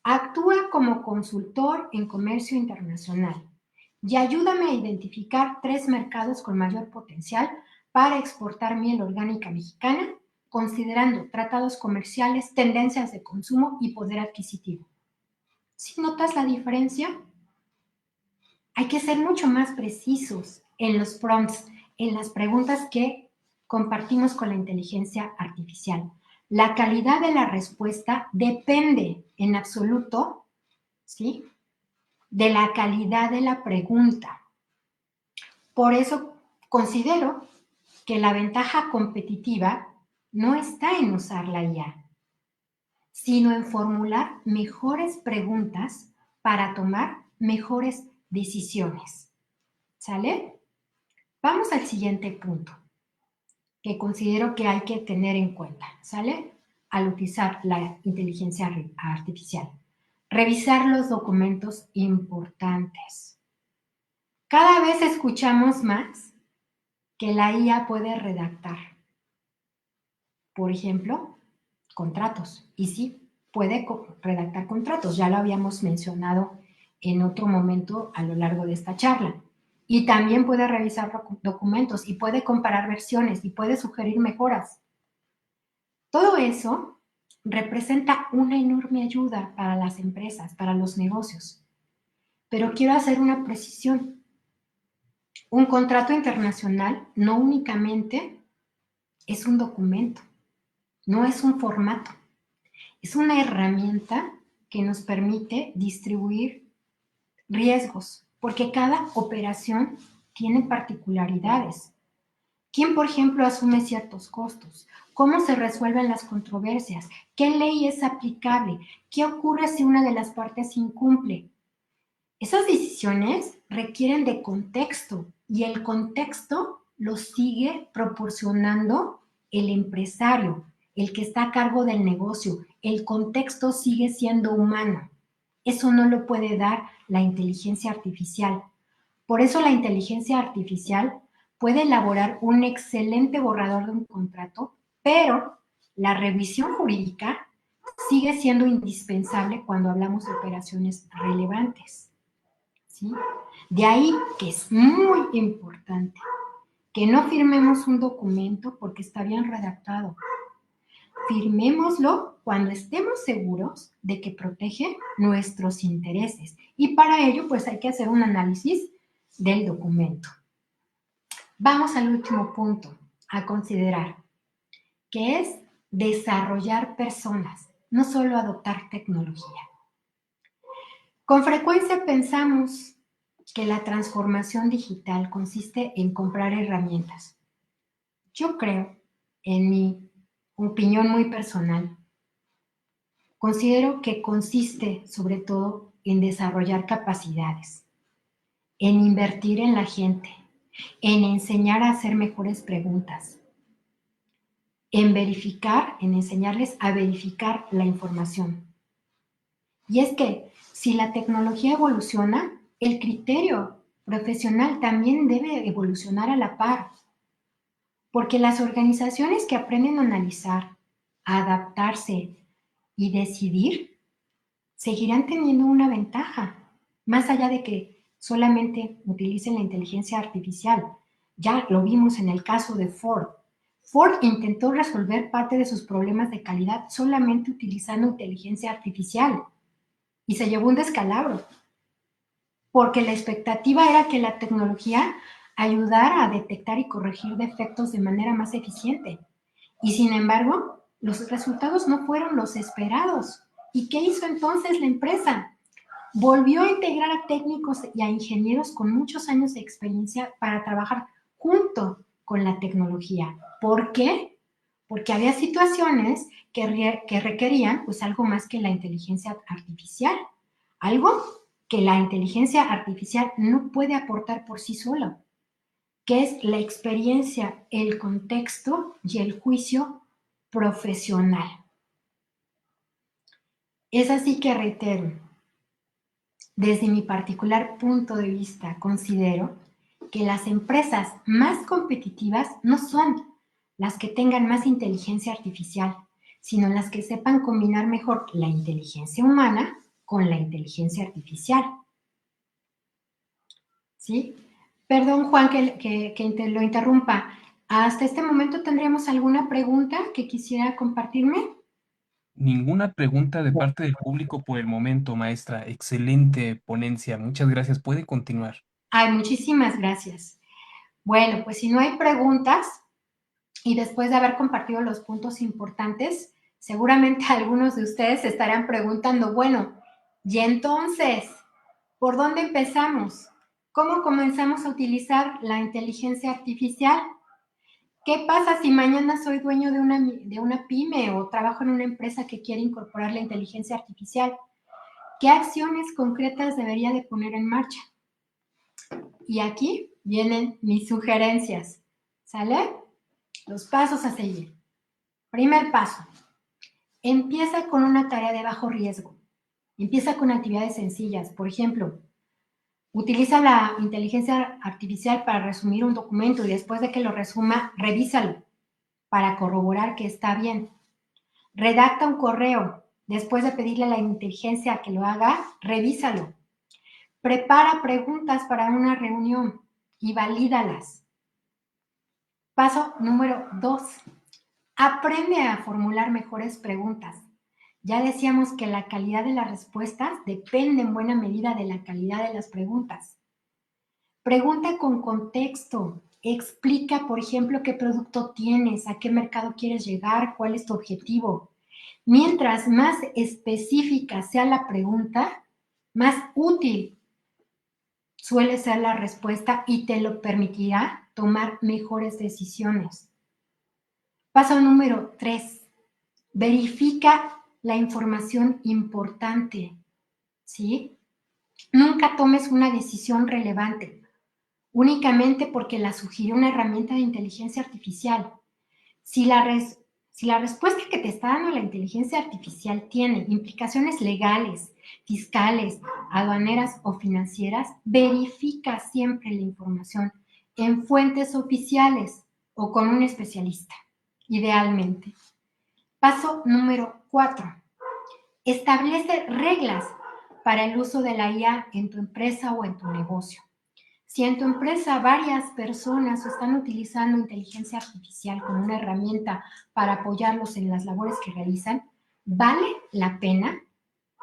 S2: actúa como consultor en comercio internacional y ayúdame a identificar 3 mercados con mayor potencial para exportar miel orgánica mexicana, considerando tratados comerciales, tendencias de consumo y poder adquisitivo. ¿Sí notas la diferencia? Hay que ser mucho más precisos en los prompts, en las preguntas que compartimos con la inteligencia artificial. La calidad de la respuesta depende en absoluto, ¿sí?, de la calidad de la pregunta. Por eso considero que la ventaja competitiva no está en usar la IA, sino en formular mejores preguntas para tomar mejores decisiones. ¿Sale? Vamos al siguiente punto que considero que hay que tener en cuenta, ¿sale? Al utilizar la inteligencia artificial. Revisar los documentos importantes. Cada vez escuchamos más que la IA puede redactar. Por ejemplo, contratos. Y sí, puede redactar contratos. Ya lo habíamos mencionado en otro momento a lo largo de esta charla. Y también puede revisar documentos y puede comparar versiones y puede sugerir mejoras. Todo eso representa una enorme ayuda para las empresas, para los negocios. Pero quiero hacer una precisión. Un contrato internacional no únicamente es un documento, no es un formato. Es una herramienta que nos permite distribuir riesgos, porque cada operación tiene particularidades. ¿Quién, por ejemplo, asume ciertos costos? ¿Cómo se resuelven las controversias? ¿Qué ley es aplicable? ¿Qué ocurre si una de las partes incumple? Esas decisiones requieren de contexto y el contexto lo sigue proporcionando el empresario, el que está a cargo del negocio. El contexto sigue siendo humano. Eso no lo puede dar la inteligencia artificial. Por eso la inteligencia artificial puede elaborar un excelente borrador de un contrato, pero la revisión jurídica sigue siendo indispensable cuando hablamos de operaciones relevantes, ¿sí? De ahí que es muy importante que no firmemos un documento porque está bien redactado. Firmémoslo cuando estemos seguros de que protege nuestros intereses. Y para ello, pues hay que hacer un análisis del documento. Vamos al último punto a considerar, que es desarrollar personas. no solo adoptar tecnología. Con frecuencia pensamos que la transformación digital consiste en comprar herramientas. Yo creo, en mi opinión muy personal, considero que consiste sobre todo en desarrollar capacidades, en invertir en la gente, en enseñar a hacer mejores preguntas, en verificar, en enseñarles a verificar la información. Y es que si la tecnología evoluciona, el criterio profesional también debe evolucionar a la par, porque las organizaciones que aprenden a analizar, a adaptarse y decidir, seguirán teniendo una ventaja, más allá de que solamente utilicen la inteligencia artificial. Ya lo vimos en el caso de Ford. Ford intentó resolver parte de sus problemas de calidad solamente utilizando inteligencia artificial y se llevó un descalabro, porque la expectativa era que la tecnología ayudara a detectar y corregir defectos de manera más eficiente. Y sin embargo, los resultados no fueron los esperados. ¿Y qué hizo entonces la empresa? Volvió a integrar a técnicos y a ingenieros con muchos años de experiencia para trabajar junto con la tecnología. ¿Por qué? Porque había situaciones que requerían pues algo más que la inteligencia artificial, algo que la inteligencia artificial no puede aportar por sí sola, que es la experiencia, el contexto y el juicio profesional. Es así que reitero, desde mi particular punto de vista, considero que las empresas más competitivas no son las que tengan más inteligencia artificial, sino las que sepan combinar mejor la inteligencia humana con la inteligencia artificial. ¿Sí? Perdón, Juan, que lo interrumpa. ¿Hasta este momento tendríamos alguna pregunta que quisiera compartirme?
S3: Ninguna pregunta de parte del público por el momento, maestra. Excelente ponencia. Muchas gracias. Puede continuar.
S2: Ay, muchísimas gracias. Bueno, pues si no hay preguntas, y después de haber compartido los puntos importantes, seguramente algunos de ustedes se estarán preguntando, bueno, y entonces, ¿por dónde empezamos? ¿Cómo comenzamos a utilizar la inteligencia artificial? ¿Qué pasa si mañana soy dueño de una pyme o trabajo en una empresa que quiere incorporar la inteligencia artificial? ¿Qué acciones concretas debería de poner en marcha? Y aquí vienen mis sugerencias. ¿Sale? Los pasos a seguir. Primer paso. Empieza con una tarea de bajo riesgo. Empieza con actividades sencillas. Por ejemplo, utiliza la inteligencia artificial para resumir un documento y después de que lo resuma, revísalo para corroborar que está bien. Redacta un correo. Después de pedirle a la inteligencia que lo haga, revísalo. Prepara preguntas para una reunión y valídalas. Paso número 2. Aprende a formular mejores preguntas. Ya decíamos que la calidad de las respuestas depende en buena medida de la calidad de las preguntas. Pregunta con contexto. Explica, por ejemplo, qué producto tienes, a qué mercado quieres llegar, cuál es tu objetivo. Mientras más específica sea la pregunta, más útil suele ser la respuesta y te lo permitirá tomar mejores decisiones. Paso número 3. Verifica la información importante, ¿sí? Nunca tomes una decisión relevante únicamente porque la sugirió una herramienta de inteligencia artificial. Si la respuesta que te está dando la inteligencia artificial tiene implicaciones legales, fiscales, aduaneras o financieras, verifica siempre la información en fuentes oficiales o con un especialista, idealmente. Paso número 4. Establece reglas para el uso de la IA en tu empresa o en tu negocio. Si en tu empresa varias personas están utilizando inteligencia artificial como una herramienta para apoyarlos en las labores que realizan, ¿vale la pena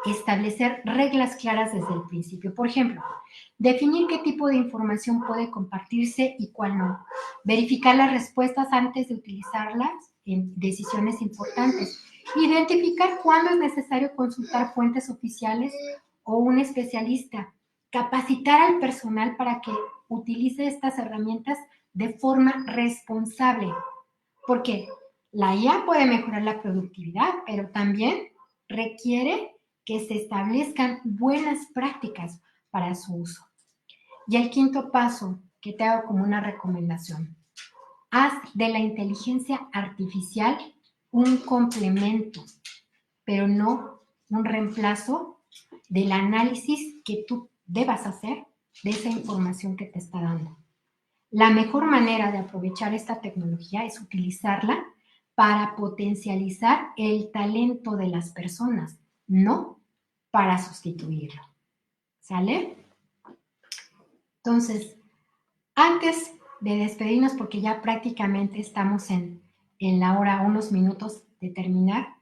S2: establecer reglas claras desde el principio. Por ejemplo, definir qué tipo de información puede compartirse y cuál no. Verificar las respuestas antes de utilizarlas en decisiones importantes. Identificar cuándo es necesario consultar fuentes oficiales o un especialista. Capacitar al personal para que utilice estas herramientas de forma responsable. Porque la IA puede mejorar la productividad, pero también requiere que se establezcan buenas prácticas para su uso. Y el quinto paso que te hago como una recomendación: haz de la inteligencia artificial un complemento, pero no un reemplazo del análisis que tú debas hacer de esa información que te está dando. La mejor manera de aprovechar esta tecnología es utilizarla para potencializar el talento de las personas, no para sustituirlo. ¿Sale? Entonces, antes de despedirnos, porque ya prácticamente estamos en la hora, unos minutos de terminar,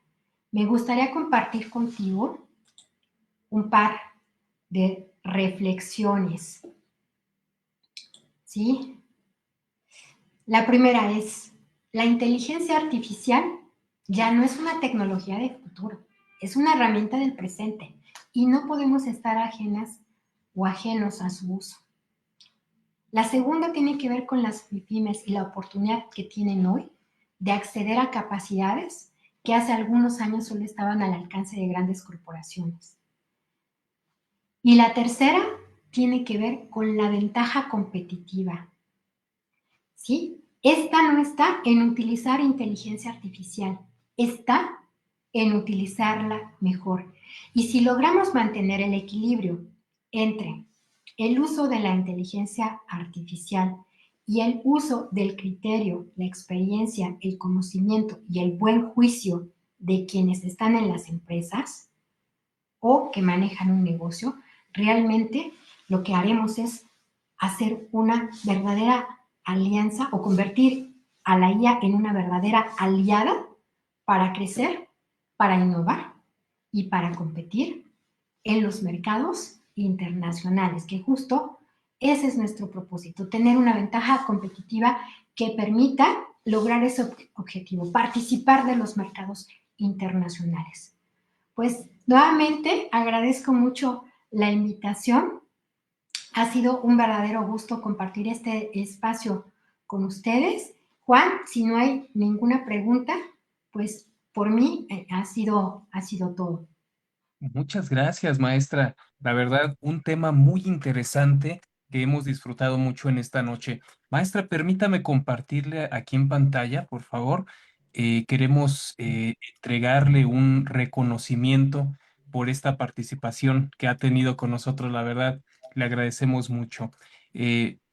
S2: me gustaría compartir contigo un par de reflexiones. ¿Sí? La primera es: la inteligencia artificial ya no es una tecnología de futuro, es una herramienta del presente y no podemos estar ajenas o ajenos a su uso. La segunda tiene que ver con las pymes y la oportunidad que tienen hoy de acceder a capacidades que hace algunos años solo estaban al alcance de grandes corporaciones. Y la tercera tiene que ver con la ventaja competitiva. ¿Sí? Esta no está en utilizar inteligencia artificial, está en utilizarla mejor. Y si logramos mantener el equilibrio entre el uso de la inteligencia artificial y el uso del criterio, la experiencia, el conocimiento y el buen juicio de quienes están en las empresas o que manejan un negocio, realmente lo que haremos es hacer una verdadera alianza o convertir a la IA en una verdadera aliada para crecer, para innovar y para competir en los mercados internacionales, que justo ese es nuestro propósito: tener una ventaja competitiva que permita lograr ese objetivo, participar de los mercados internacionales. Pues nuevamente agradezco mucho la invitación. Ha sido un verdadero gusto compartir este espacio con ustedes. Juan, si no hay ninguna pregunta, pues por mí ha sido todo.
S3: Muchas gracias, maestra. La verdad, un tema muy interesante que hemos disfrutado mucho en esta noche. Maestra, permítame compartirle aquí en pantalla, por favor. Queremos entregarle un reconocimiento por esta participación que ha tenido con nosotros. La verdad, le agradecemos mucho.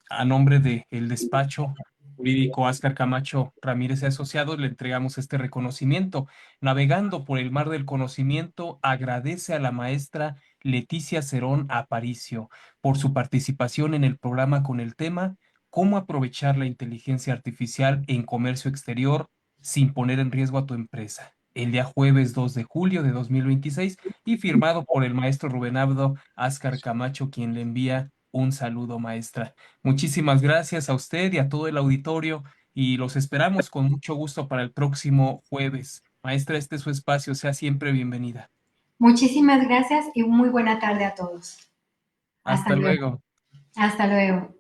S3: A nombre del despacho jurídico Óscar Camacho Ramírez y Asociados, le entregamos este reconocimiento. Navegando por el mar del conocimiento, agradece a la maestra Leticia Cerón Aparicio por su participación en el programa con el tema ¿Cómo aprovechar la inteligencia artificial en comercio exterior sin poner en riesgo a tu empresa? El día jueves 2 de julio de 2026 y firmado por el maestro Rubén Abdo Ascar Camacho, quien le envía un saludo, maestra. Muchísimas gracias a usted y a todo el auditorio y los esperamos con mucho gusto para el próximo jueves. Maestra, este es su espacio, sea siempre bienvenida.
S2: Muchísimas gracias y muy buena tarde a todos. Hasta
S3: Hasta
S2: luego.
S3: luego.
S2: Hasta luego.